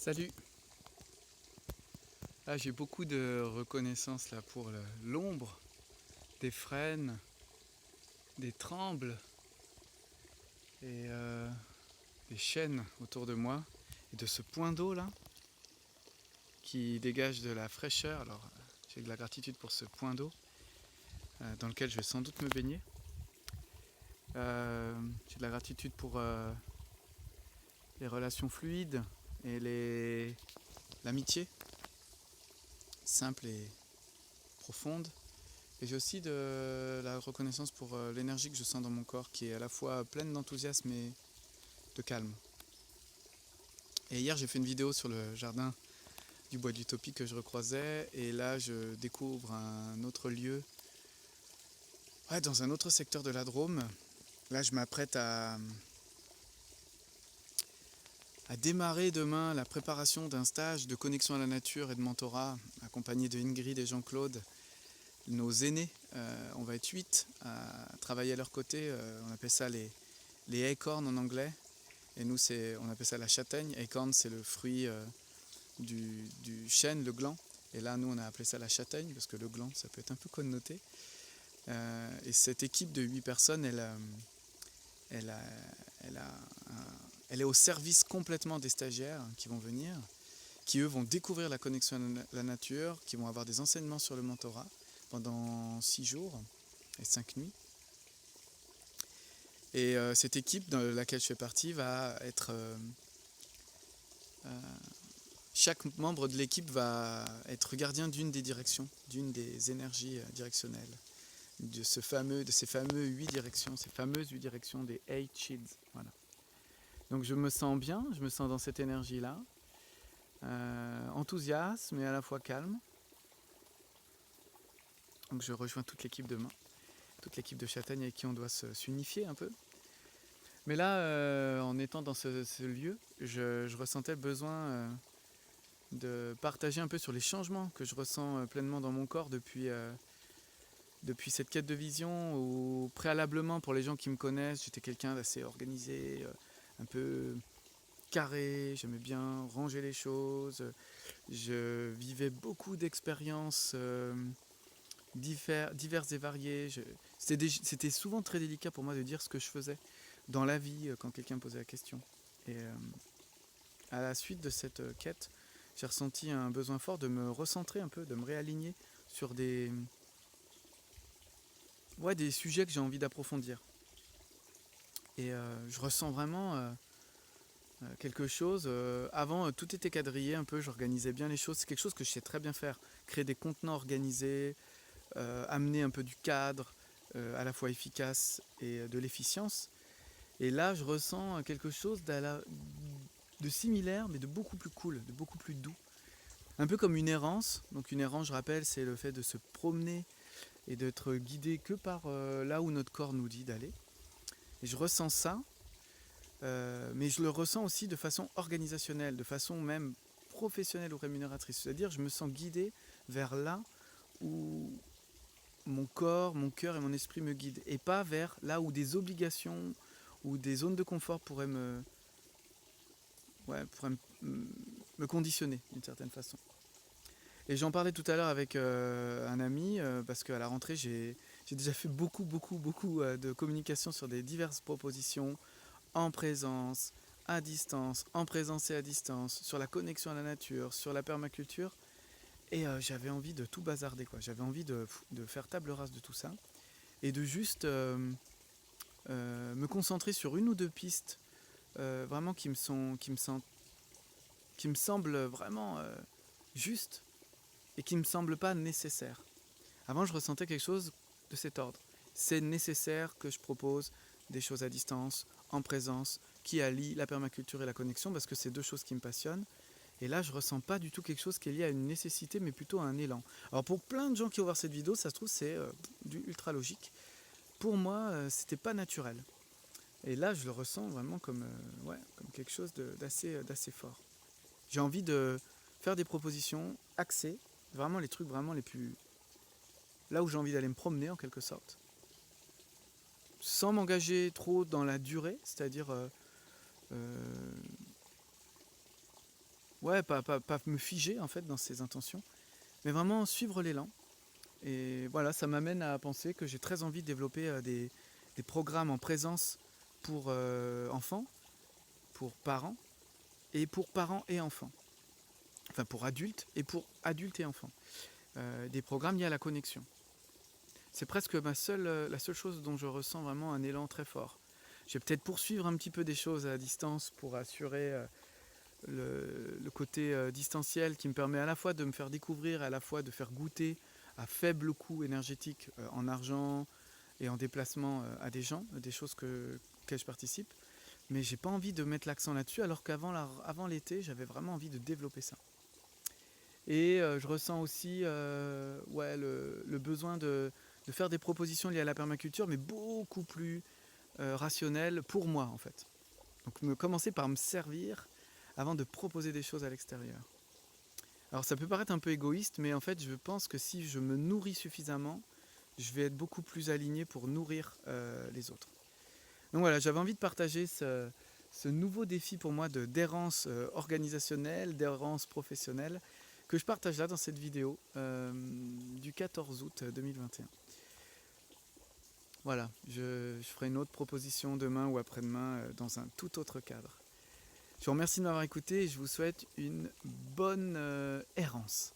Salut! Ah, j'ai beaucoup de reconnaissance là pour l'ombre des frênes, des trembles et des chênes autour de moi et de ce point d'eau là qui dégage de la fraîcheur. Alors j'ai de la gratitude pour ce point d'eau dans lequel je vais sans doute me baigner. J'ai de la gratitude pour les relations fluides et l'amitié simple et profonde. Et j'ai aussi de la reconnaissance pour l'énergie que je sens dans mon corps qui est à la fois pleine d'enthousiasme et de calme. Et hier j'ai fait une vidéo sur le jardin du bois d'Utopie que je recroisais et là je découvre un autre lieu, dans un autre secteur de la Drôme. Là je m'apprête à démarrer demain la préparation d'un stage de connexion à la nature et de mentorat accompagné de Ingrid et Jean-Claude, nos aînés. On va être 8 à travailler à leur côté. On appelle ça les acorns en anglais. Et nous, on appelle ça la châtaigne. Acorn, c'est le fruit du chêne, le gland. Et là, nous, on a appelé ça la châtaigne, parce que le gland, ça peut être un peu connoté. Et cette équipe de 8 personnes, elle est au service complètement des stagiaires qui vont venir, qui eux vont découvrir la connexion à la nature, qui vont avoir des enseignements sur le mentorat pendant 6 jours et 5 nuits. Et cette équipe dans laquelle je fais partie va être... chaque membre de l'équipe va être gardien d'une des directions, d'une des énergies directionnelles, de ces fameux 8 directions, ces fameuses 8 directions des 8 shields. Voilà. Donc je me sens bien, je me sens dans cette énergie-là, enthousiasme mais à la fois calme. Donc je rejoins toute l'équipe demain, toute l'équipe de Châtaigne avec qui on doit s'unifier un peu. Mais là, en étant dans ce lieu, je ressentais le besoin de partager un peu sur les changements que je ressens pleinement dans mon corps depuis cette quête de vision, où préalablement, pour les gens qui me connaissent, j'étais quelqu'un d'assez organisé, un peu carré, j'aimais bien ranger les choses, je vivais beaucoup d'expériences diverses et variées. C'était souvent très délicat pour moi de dire ce que je faisais dans la vie quand quelqu'un me posait la question. Et à la suite de cette quête, j'ai ressenti un besoin fort de me recentrer un peu, de me réaligner sur des sujets que j'ai envie d'approfondir. Et je ressens vraiment quelque chose. Avant, tout était quadrillé un peu, j'organisais bien les choses. C'est quelque chose que je sais très bien faire. Créer des contenants organisés, amener un peu du cadre, à la fois efficace et de l'efficience. Et là, je ressens quelque chose de similaire, mais de beaucoup plus cool, de beaucoup plus doux. Un peu comme une errance. Donc une errance, je rappelle, c'est le fait de se promener et d'être guidé que par là où notre corps nous dit d'aller. Et je ressens ça, mais je le ressens aussi de façon organisationnelle, de façon même professionnelle ou rémunératrice. C'est-à-dire, je me sens guidé vers là où mon corps, mon cœur et mon esprit me guident, et pas vers là où des obligations ou des zones de confort pourraient me conditionner d'une certaine façon. Et j'en parlais tout à l'heure avec un ami, parce qu'à la rentrée, j'ai déjà fait beaucoup de communication sur des diverses propositions, en présence, à distance, en présence et à distance, sur la connexion à la nature, sur la permaculture. Et j'avais envie de tout bazarder, quoi. J'avais envie de faire table rase de tout ça et de juste me concentrer sur une ou deux pistes vraiment qui me semblent vraiment justes et qui ne me semblent pas nécessaires. Avant, je ressentais quelque chose de cet ordre. C'est nécessaire que je propose des choses à distance, en présence, qui allient la permaculture et la connexion, parce que c'est deux choses qui me passionnent. Et là, je ressens pas du tout quelque chose qui est lié à une nécessité, mais plutôt à un élan. Alors pour plein de gens qui vont voir cette vidéo, ça se trouve c'est du ultra logique. Pour moi, c'était pas naturel. Et là, je le ressens vraiment comme quelque chose d'assez fort. J'ai envie de faire des propositions axées, vraiment les trucs vraiment les plus... Là où j'ai envie d'aller me promener en quelque sorte. Sans m'engager trop dans la durée, c'est-à-dire ouais, pas me figer en fait dans ses intentions, mais vraiment suivre l'élan. Et voilà, ça m'amène à penser que j'ai très envie de développer des programmes en présence pour enfants, pour parents et enfants. Enfin pour adultes et enfants. Des programmes liés à la connexion. C'est presque la seule chose dont je ressens vraiment un élan très fort. Je vais peut-être poursuivre un petit peu des choses à distance pour assurer le côté distanciel qui me permet à la fois de me faire découvrir, à la fois de faire goûter à faible coût énergétique en argent et en déplacement à des gens, des choses auxquelles je participe. Mais j'ai pas envie de mettre l'accent là-dessus, alors qu'avant l'été, j'avais vraiment envie de développer ça. Et je ressens aussi le besoin de faire des propositions liées à la permaculture, mais beaucoup plus rationnelles pour moi en fait. Donc commencer par me servir avant de proposer des choses à l'extérieur. Alors ça peut paraître un peu égoïste, mais en fait je pense que si je me nourris suffisamment, je vais être beaucoup plus aligné pour nourrir les autres. Donc voilà, j'avais envie de partager ce nouveau défi pour moi d'errance organisationnelle, d'errance professionnelle, que je partage là dans cette vidéo du 14 août 2021. Voilà, je ferai une autre proposition demain ou après-demain dans un tout autre cadre. Je vous remercie de m'avoir écouté et je vous souhaite une bonne errance.